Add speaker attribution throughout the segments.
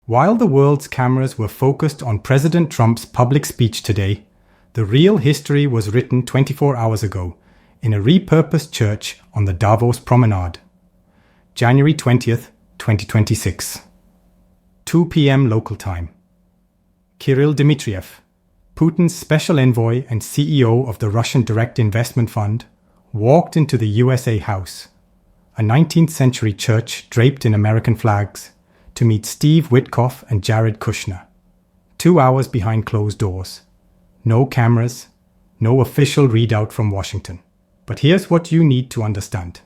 Speaker 1: While the world's cameras were focused on President Trump's public speech today, the real history was written 24 hours ago in a repurposed church on the Davos Promenade. January 20th, 2026. 2 p.m. local time. Kirill Dmitriev, Putin's special envoy and CEO of the Russian Direct Investment Fund, walked into the USA House, a 19th century church draped in American flags, to meet Steve Witkoff and Jared Kushner. 2 hours behind closed doors. No cameras, no official readout from Washington. But here's what you need to understand.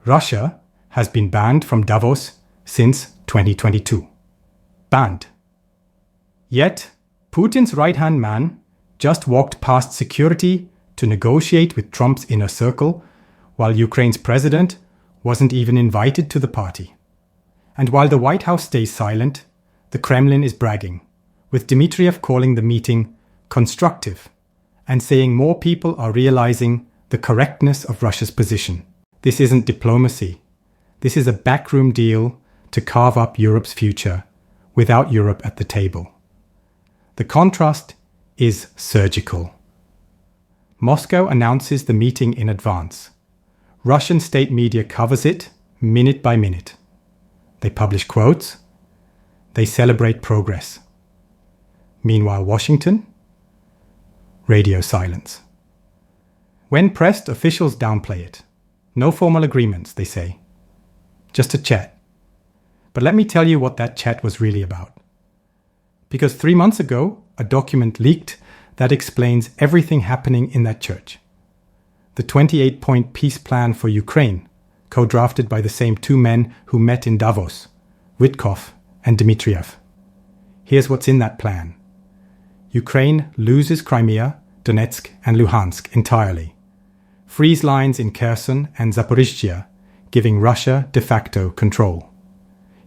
Speaker 1: Russia has been banned from Davos since 2022. Banned. Yet, Putin's right-hand man just walked past security to negotiate with Trump's inner circle, while Ukraine's president wasn't even invited to the party. And while the White House stays silent, the Kremlin is bragging, with Dmitriev calling the meeting constructive and saying more people are realizing the correctness of Russia's position. This isn't diplomacy. This is a backroom deal to carve up Europe's future without Europe at the table. The contrast is surgical. Moscow announces the meeting in advance. Russian state media covers it minute by minute. They publish quotes. They celebrate progress. Meanwhile, Washington? Radio silence. When pressed, officials downplay it. No formal agreements, they say. Just a chat. But let me tell you what that chat was really about. Because 3 months ago, a document leaked that explains everything happening in that church. The 28-point peace plan for Ukraine, co-drafted by the same two men who met in Davos, Witkoff and Dmitriev. Here's what's in that plan. Ukraine loses Crimea, Donetsk and Luhansk entirely. Freeze lines in Kherson and Zaporizhzhia, giving Russia de facto control.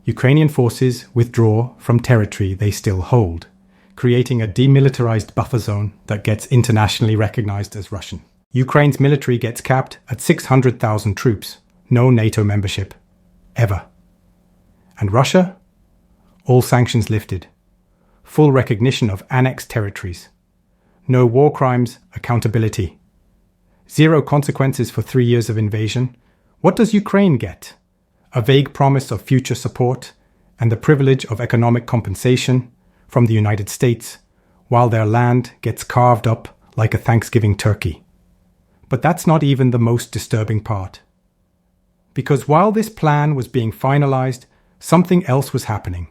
Speaker 1: Ukrainian forces withdraw from territory they still hold, creating a demilitarized buffer zone that gets internationally recognized as Russian. Ukraine's military gets capped at 600,000 troops. No NATO membership. Ever. And Russia? All sanctions lifted. Full recognition of annexed territories. No war crimes accountability. Zero consequences for 3 years of invasion. What does Ukraine get? A vague promise of future support and the privilege of economic compensation from the United States, while their land gets carved up like a Thanksgiving turkey. But that's not even the most disturbing part. Because while this plan was being finalized, something else was happening.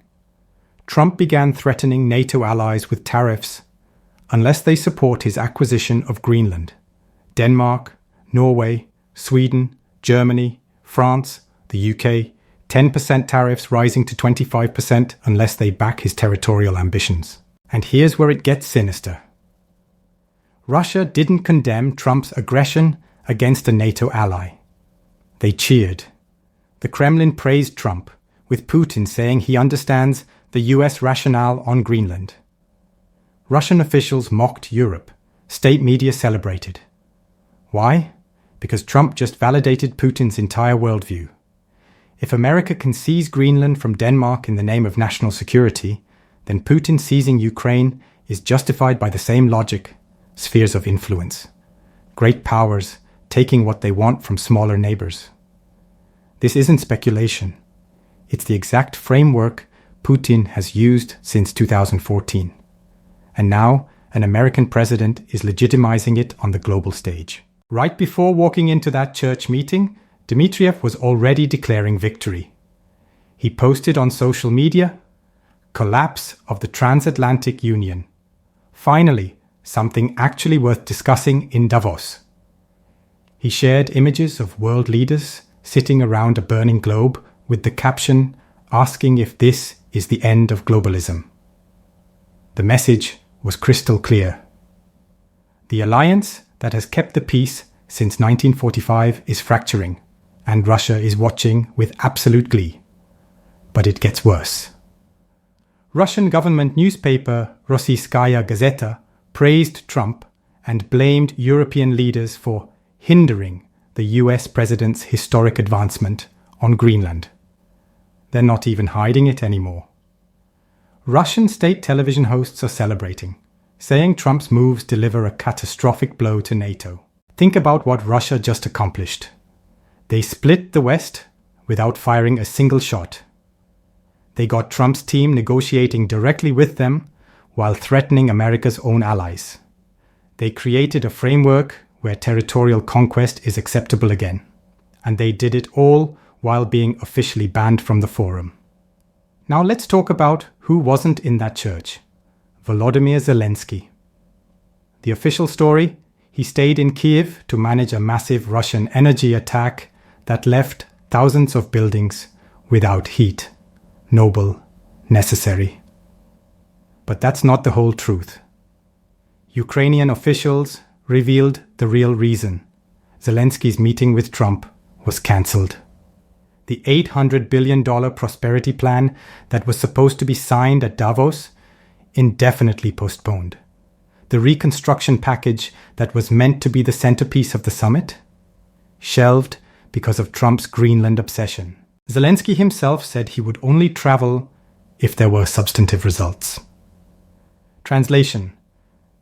Speaker 1: Trump began threatening NATO allies with tariffs unless they support his acquisition of Greenland. Denmark, Norway, Sweden, Germany, France, the UK, 10% tariffs rising to 25% unless they back his territorial ambitions. And here's where it gets sinister. Russia didn't condemn Trump's aggression against a NATO ally. They cheered. The Kremlin praised Trump, with Putin saying he understands the US rationale on Greenland. Russian officials mocked Europe. State media celebrated. Why? Because Trump just validated Putin's entire worldview. If America can seize Greenland from Denmark in the name of national security, then Putin seizing Ukraine is justified by the same logic, spheres of influence. Great powers taking what they want from smaller neighbors. This isn't speculation. It's the exact framework Putin has used since 2014. And now, an American president is legitimizing it on the global stage. Right before walking into that church meeting, Dmitriev was already declaring victory. He posted on social media, "Collapse of the transatlantic union. Finally, something actually worth discussing in Davos." He shared images of world leaders sitting around a burning globe with the caption asking if this is the end of globalism. The message was crystal clear. The alliance that has kept the peace since 1945 is fracturing, and Russia is watching with absolute glee. But it gets worse. Russian government newspaper Rossiyskaya Gazeta praised Trump and blamed European leaders for hindering the US president's historic advancement on Greenland. They're not even hiding it anymore. Russian state television hosts are celebrating, saying Trump's moves deliver a catastrophic blow to NATO. Think about what Russia just accomplished. They split the West without firing a single shot. They got Trump's team negotiating directly with them while threatening America's own allies. They created a framework where territorial conquest is acceptable again. And they did it all while being officially banned from the forum. Now let's talk about who wasn't in that church. Volodymyr Zelensky. The official story: he stayed in Kiev to manage a massive Russian energy attack that left thousands of buildings without heat. Noble, necessary. But that's not the whole truth. Ukrainian officials revealed the real reason Zelensky's meeting with Trump was cancelled. The $800 billion prosperity plan that was supposed to be signed at Davos, indefinitely postponed. The reconstruction package that was meant to be the centerpiece of the summit, shelved because of Trump's Greenland obsession. Zelensky himself said he would only travel if there were substantive results. Translation: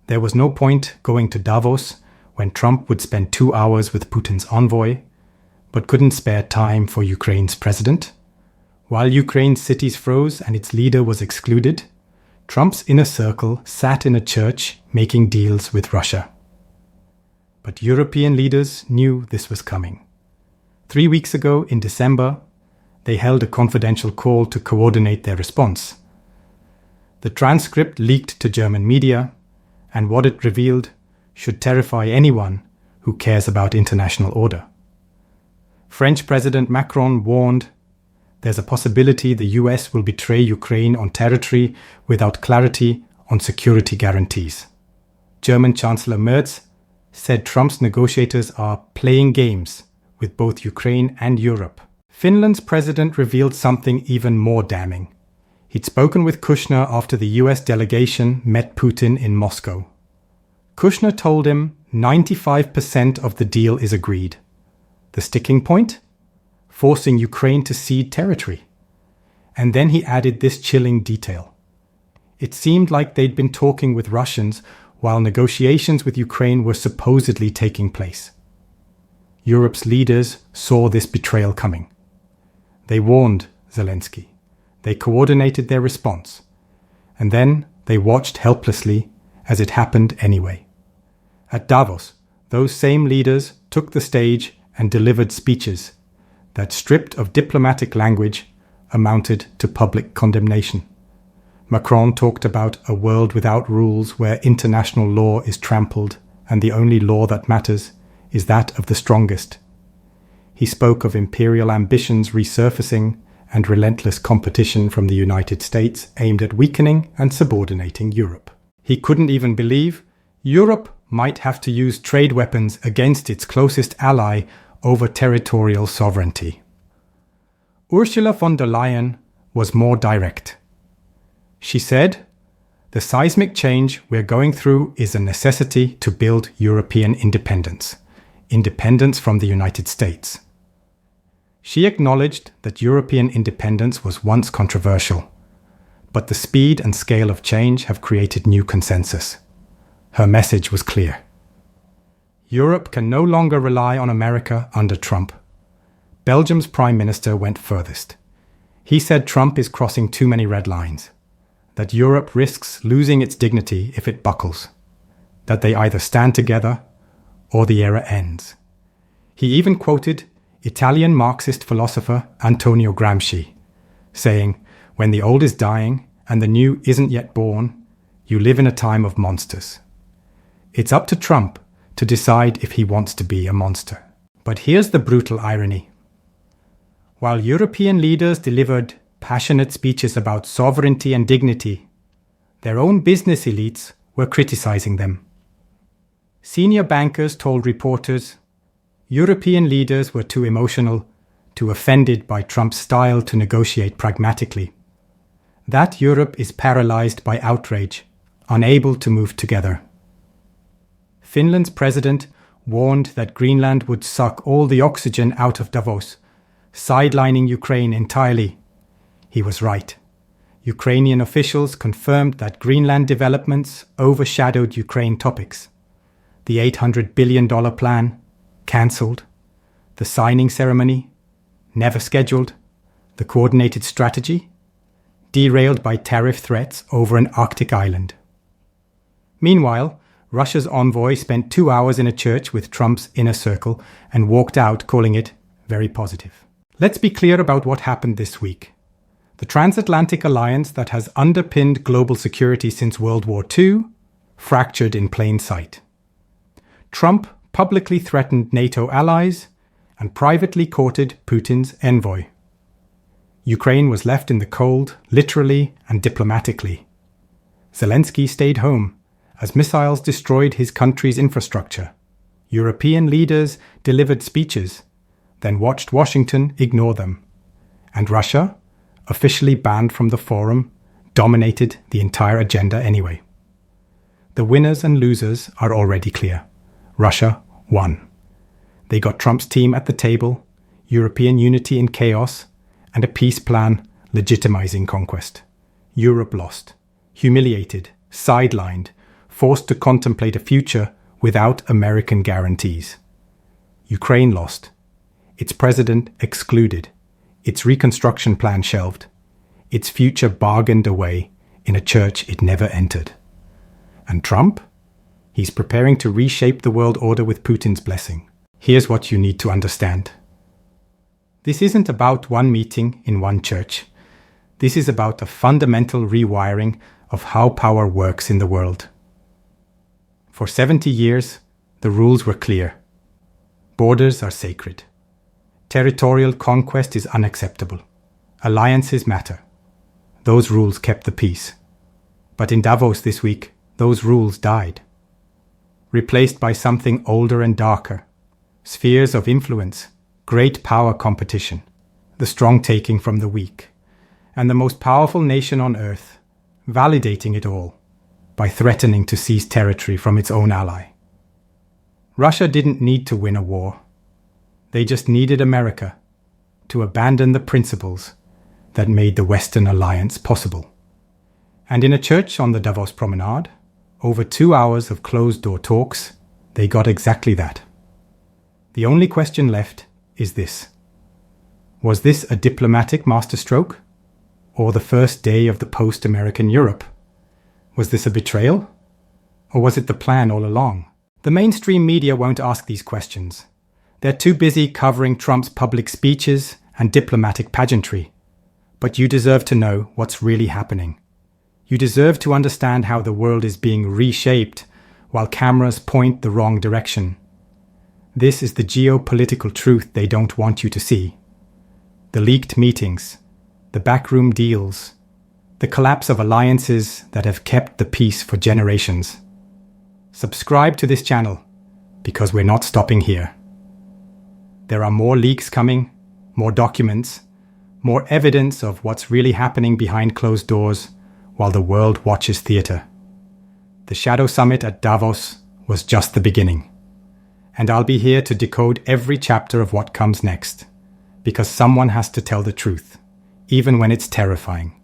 Speaker 1: there was no point going to Davos when Trump would spend 2 hours with Putin's envoy, but couldn't spare time for Ukraine's president. While Ukraine's cities froze and its leader was excluded, Trump's inner circle sat in a church making deals with Russia. But European leaders knew this was coming. 3 weeks ago, in December, they held a confidential call to coordinate their response. The transcript leaked to German media, and what it revealed should terrify anyone who cares about international order. French President Macron warned there's a possibility the US will betray Ukraine on territory without clarity on security guarantees. German Chancellor Merz said Trump's negotiators are playing games with both Ukraine and Europe. Finland's president revealed something even more damning. He'd spoken with Kushner after the US delegation met Putin in Moscow. Kushner told him 95% of the deal is agreed. The sticking point? Forcing Ukraine to cede territory. And then he added this chilling detail. It seemed like they'd been talking with Russians while negotiations with Ukraine were supposedly taking place. Europe's leaders saw this betrayal coming. They warned Zelensky. They coordinated their response. And then they watched helplessly as it happened anyway. At Davos, those same leaders took the stage and delivered speeches that, stripped of diplomatic language, amounted to public condemnation. Macron talked about a world without rules where international law is trampled and the only law that matters is that of the strongest. He spoke of imperial ambitions resurfacing and relentless competition from the United States aimed at weakening and subordinating Europe. He couldn't even believe Europe might have to use trade weapons against its closest ally over territorial sovereignty. Ursula von der Leyen was more direct. She said, "The seismic change we're going through is a necessity to build European independence from the United States." She acknowledged that European independence was once controversial, but the speed and scale of change have created new consensus. Her message was clear. Europe can no longer rely on America under Trump. Belgium's Prime Minister went furthest. He said Trump is crossing too many red lines, that Europe risks losing its dignity if it buckles, that they either stand together or the era ends. He even quoted Italian Marxist philosopher Antonio Gramsci, saying, "When the old is dying and the new isn't yet born, you live in a time of monsters." It's up to Trump to decide if he wants to be a monster. But here's the brutal irony. While European leaders delivered passionate speeches about sovereignty and dignity, their own business elites were criticizing them. Senior bankers told reporters European leaders were too emotional, too offended by Trump's style to negotiate pragmatically. That Europe is paralyzed by outrage, unable to move together. Finland's president warned that Greenland would suck all the oxygen out of Davos, sidelining Ukraine entirely. He was right. Ukrainian officials confirmed that Greenland developments overshadowed Ukraine topics. The $800 billion plan, cancelled. The signing ceremony, never scheduled. The coordinated strategy, derailed by tariff threats over an Arctic island. Meanwhile, Russia's envoy spent 2 hours in a church with Trump's inner circle and walked out calling it very positive. Let's be clear about what happened this week. The transatlantic alliance that has underpinned global security since World War II fractured in plain sight. Trump publicly threatened NATO allies and privately courted Putin's envoy. Ukraine was left in the cold, literally and diplomatically. Zelensky stayed home as missiles destroyed his country's infrastructure. European leaders delivered speeches, then watched Washington ignore them. And Russia, officially banned from the forum, dominated the entire agenda anyway. The winners and losers are already clear. Russia won. They got Trump's team at the table, European unity in chaos, and a peace plan legitimizing conquest. Europe lost, humiliated, sidelined, forced to contemplate a future without American guarantees. Ukraine lost, its president excluded, its reconstruction plan shelved, its future bargained away in a church it never entered. And Trump? He's preparing to reshape the world order with Putin's blessing. Here's what you need to understand. This isn't about one meeting in one church. This is about a fundamental rewiring of how power works in the world. For 70 years, the rules were clear. Borders are sacred. Territorial conquest is unacceptable. Alliances matter. Those rules kept the peace. But in Davos this week, those rules died. Replaced by something older and darker. Spheres of influence, great power competition, the strong taking from the weak, and the most powerful nation on earth, validating it all by threatening to seize territory from its own ally. Russia didn't need to win a war. They just needed America to abandon the principles that made the Western alliance possible. And in a church on the Davos Promenade, over 2 hours of closed-door talks, they got exactly that. The only question left is this. Was this a diplomatic masterstroke? Or the first day of the post-American Europe? Was this a betrayal? Or was it the plan all along? The mainstream media won't ask these questions. They're too busy covering Trump's public speeches and diplomatic pageantry. But you deserve to know what's really happening. You deserve to understand how the world is being reshaped while cameras point the wrong direction. This is the geopolitical truth they don't want you to see. The leaked meetings, the backroom deals, the collapse of alliances that have kept the peace for generations. Subscribe to this channel, because we're not stopping here. There are more leaks coming, more documents, more evidence of what's really happening behind closed doors while the world watches theatre. The Shadow Summit at Davos was just the beginning. And I'll be here to decode every chapter of what comes next, because someone has to tell the truth, even when it's terrifying.